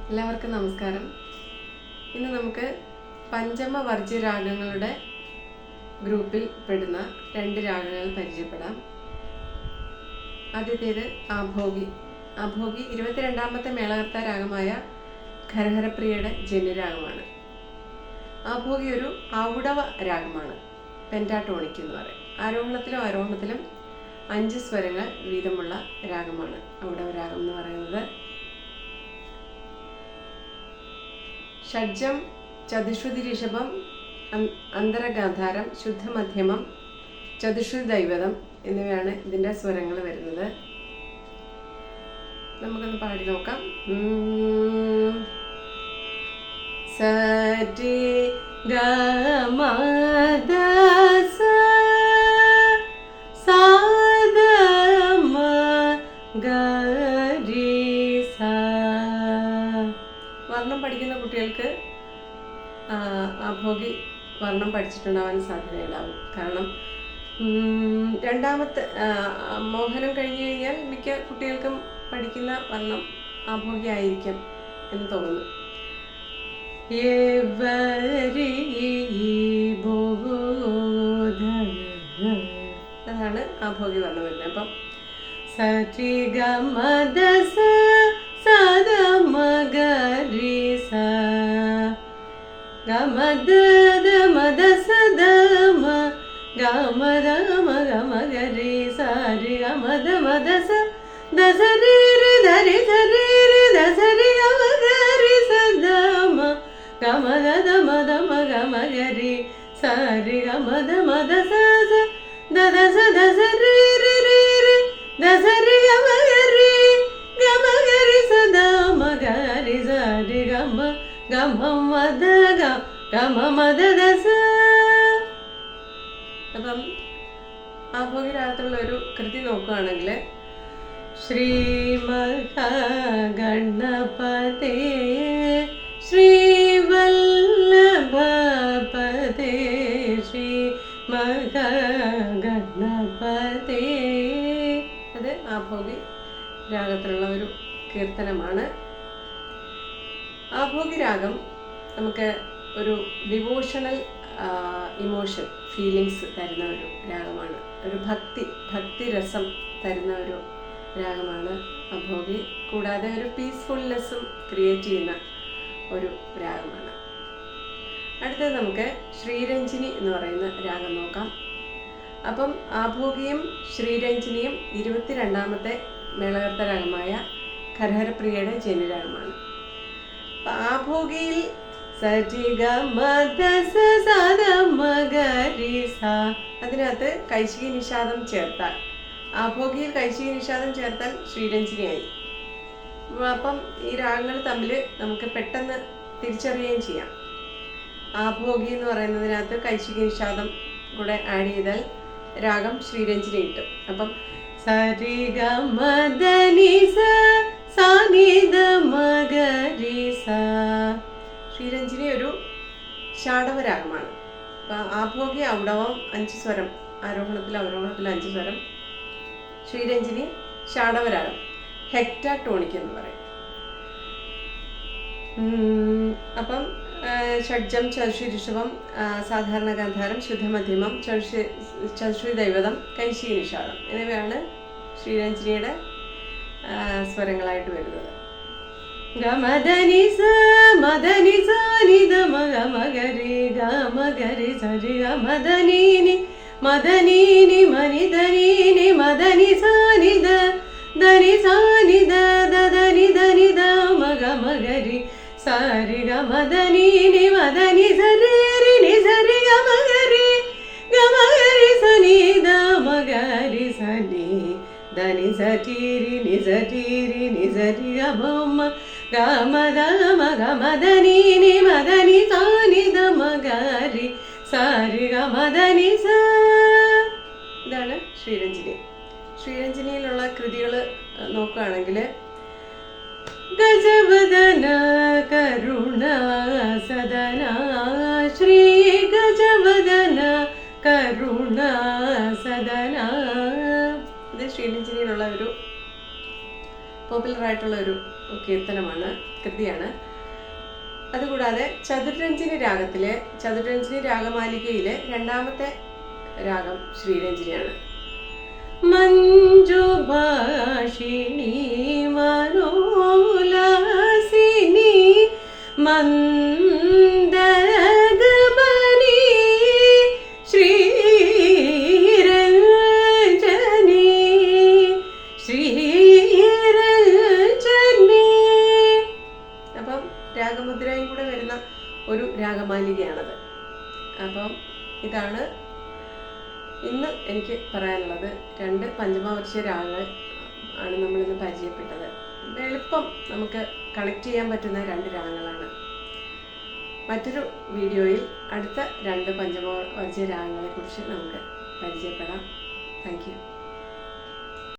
എല്ലാവർക്കും നമസ്കാരം. ഇന്ന് നമുക്ക് പഞ്ചമവർജ്യ രാഗങ്ങളുടെ ഗ്രൂപ്പിൽ പെടുന്ന 2 രാഗങ്ങൾ പരിചയപ്പെടാം. ആദ്യത്തേത് ആഭോഗി. ആഭോഗി 22ാമത്തെ മേളകർത്ത രാഗമായ ഖരഹരപ്രിയയുടെ ജന്യരാഗമാണ്. ആഭോഗി ഒരു ഔഡവ രാഗമാണ്. പെൻറ്റാട്ടോണിക് എന്ന് പറയും. ആരോഹണത്തിലും ആരോഹണത്തിലും 5 സ്വരങ്ങൾ വീതമുള്ള രാഗമാണ് ഔഡവ രാഗം എന്ന് പറയുന്നത്. ഷഡ്ജം, ചതുശ്രുതി ഋഷഭം, അന്തരഗാന്ധാരം, ശുദ്ധമധ്യമം, ചതുശ്രുതി ദൈവതം എന്നിവയാണ് ഇതിൻ്റെ സ്വരങ്ങൾ വരുന്നത്. നമുക്കൊന്ന് പാടി നോക്കാം. സരി ഗ മ ധ സ സ ധ മ ഗ രി സ. വർണ്ണം പഠിക്കുന്ന കുട്ടികൾക്ക് ആഭോഗി വർണ്ണം പഠിച്ചിട്ടുണ്ടാവാൻ സാധ്യതയുണ്ടാവും. കാരണം രണ്ടാമത്തെ മോഹനം കഴിഞ്ഞു കഴിഞ്ഞാൽ മിക്ക കുട്ടികൾക്കും പഠിക്കുന്ന വർണ്ണം ആഭോഗി ആയിരിക്കും എന്ന് തോന്നുന്നു. അതാണ് ആഭോഗി വർണ്ണം വരുന്നത്. അപ്പം സരി ഗ മ ധ സ സ ധ മ ഗ രി സ ഗ മ ധ ധ മ ധ സ ധ മ ഗ മ ധ മ ഗ മ ഗ രി സ രി ഗ മ ധ സ ധ സ രി രി ധ രി സ രി രി ധ സ രി ഗ മ ഗ രി സ ധ മ ഗ മ ഗ ധ മ ധ മ ഗ മ ഗ രി സ രി ഗ മ ധ സ സ ധ ധ സ ധ സ രി രി രി രി ധ സ രി ഗ മ ഗ രി സ ധ മ ഗ രി സ രി ഗ മ ഗ മ മ ധ ഗ മ മ ധ ധ സ. അപ്പം ആഭോഗി രാഗത്തിലുള്ള ഒരു കൃതി നോക്കുകയാണെങ്കിൽ ശ്രീ മഹാഗണപതേ ശ്രീ വല്ലഭപതേ ശ്രീ മഹാഗണപതേ. അത് ആഭോഗി രാഗത്തിലുള്ള ഒരു കീർത്തനമാണ്. ആഭോഗി രാഗം നമുക്ക് ഒരു ഡിവോഷണൽ ഇമോഷൻ ഫീലിങ്സ് തരുന്ന ഒരു രാഗമാണ്. ഒരു ഭക്തിരസം തരുന്ന ഒരു രാഗമാണ് ആഭോഗി. കൂടാതെ ഒരു പീസ്ഫുൾനെസ്സും ക്രിയേറ്റ് ചെയ്യുന്ന ഒരു രാഗമാണ്. അടുത്തത് നമുക്ക് ശ്രീരഞ്ജിനി എന്ന് പറയുന്ന രാഗം നോക്കാം. അപ്പം ആഭോഗിയും ശ്രീരഞ്ജിനിയും 22ാമത്തെ മേളകർത്ത രാഗമായ ഖരഹരപ്രിയയുടെ ജന്യരാഗമാണ്. ആഭോഗിയിൽ സരി ഗ മ ധ സ സ ധ മ ഗ രി സ. അതിനകത്ത് കൈശികി നിഷാദം ചേർത്താൽ, ആഭോഗിയിൽ കൈശികി നിഷാദം ചേർത്താൽ ശ്രീരഞ്ജിനിയായി. അപ്പം ഈ രാഗങ്ങൾ തമ്മിൽ നമുക്ക് പെട്ടെന്ന് തിരിച്ചറിയുകയും ചെയ്യാം. ആഭോഗി എന്ന് പറയുന്നതിനകത്ത് കൈശികി നിഷാദം കൂടെ ആഡ് ചെയ്താൽ രാഗം ശ്രീരഞ്ജിനി കിട്ടും. അപ്പം സരി ഗ മ ധ നി സ സ നി ധ മ ഗ രി സ. ശ്രീരഞ്ജിനി ഒരു ഷാഡവ രാഗമാണ്. അപ്പം ആഭോഗി ഔഡവം 5 സ്വരം, ആരോഹണത്തിൽ 5 സ്വരം. ശ്രീരഞ്ജിനി ഷാഡവ രാഗം, ഹെക്റ്റാടോണിക് എന്ന് പറയും. അപ്പം ഷഡ്ജം, ചതുശ്രുതി ഋഷഭം, സാധാരണ ഗാന്ധാരം, ശുദ്ധമധ്യമം, ചതുശ്രുതി ദൈവതം, കൈശികി നിഷാദം എന്നിവയാണ് ശ്രീരഞ്ജിനിയുടെ സ്വരങ്ങളായിട്ട് വരുന്നത്. ഗ മ ധ നി സ മ ധ നി സ നി ധ മ ഗ മ ഗ രി ഗ മ ഗ രി സ രി ഗ മ ധ നി നി മ ധ നി നി മ നി ധ നി നി മ ധ നി സ നി ധ ധ നി സ നി ധ ധ ധ നി ധ നി ധ മ ഗ മ ഗ രി സ രി ഗ മ ധ നി നി മ ധ നി സ രി രി നി സ രി ഗ മ ഗ രി സ നി ധ മ ഗ രി സ നി ധ നി സ ടി രി നി സ ടി രി നി സ രി ഗ മ മ ഗ മ ധ മ ഗ മ ധ നി നി മ ധ നി സ നി ധ മ ഗ രി സ രി ഗ മ ധ നി സ. ഇതാണ് ശ്രീരഞ്ജിനി. ശ്രീരഞ്ജിനിയിലുള്ള കൃതികൾ നോക്കുകയാണെങ്കിൽ ഗജവദന കരുണ സദന ശ്രീ ഗജവദന കരുണ സദന. ഇത് ശ്രീരഞ്ജിനിയിലുള്ള ഒരു പോപ്പുലർ ആയിട്ടുള്ള ഒരു കീർത്തനമാണ്, കൃതിയാണ്. അതുകൂടാതെ ചതുരഞ്ജിനി രാഗമാലികയിലെ രണ്ടാമത്തെ രാഗം ശ്രീരഞ്ജിനിയാണ്. മഞ്ജുഭാഷിണി മനോലാസിനി മന്ദഗമനി ശ്രീരഞ്ജനി ശ്രീരഞ്ജനി. അപ്പം രാഗമുദ്രയും കൂടെ വരുന്ന ഒരു രാഗമാലികയാണത്. അപ്പം ഇതാണ് ഇന്ന് എനിക്ക് പറയാനുള്ളത്. 2 പഞ്ചമാവർഷ രാഗങ്ങൾ ആണ് നമ്മളിന്ന് പരിചയപ്പെട്ടത്. എളുപ്പം നമുക്ക് കണക്ട് ചെയ്യാൻ പറ്റുന്ന 2 രാഗങ്ങളാണ്. മറ്റൊരു വീഡിയോയിൽ അടുത്ത 2 പഞ്ചമാവർഷ രാഗങ്ങളെ കുറിച്ച് നമുക്ക് പരിചയപ്പെടാം. Thank you.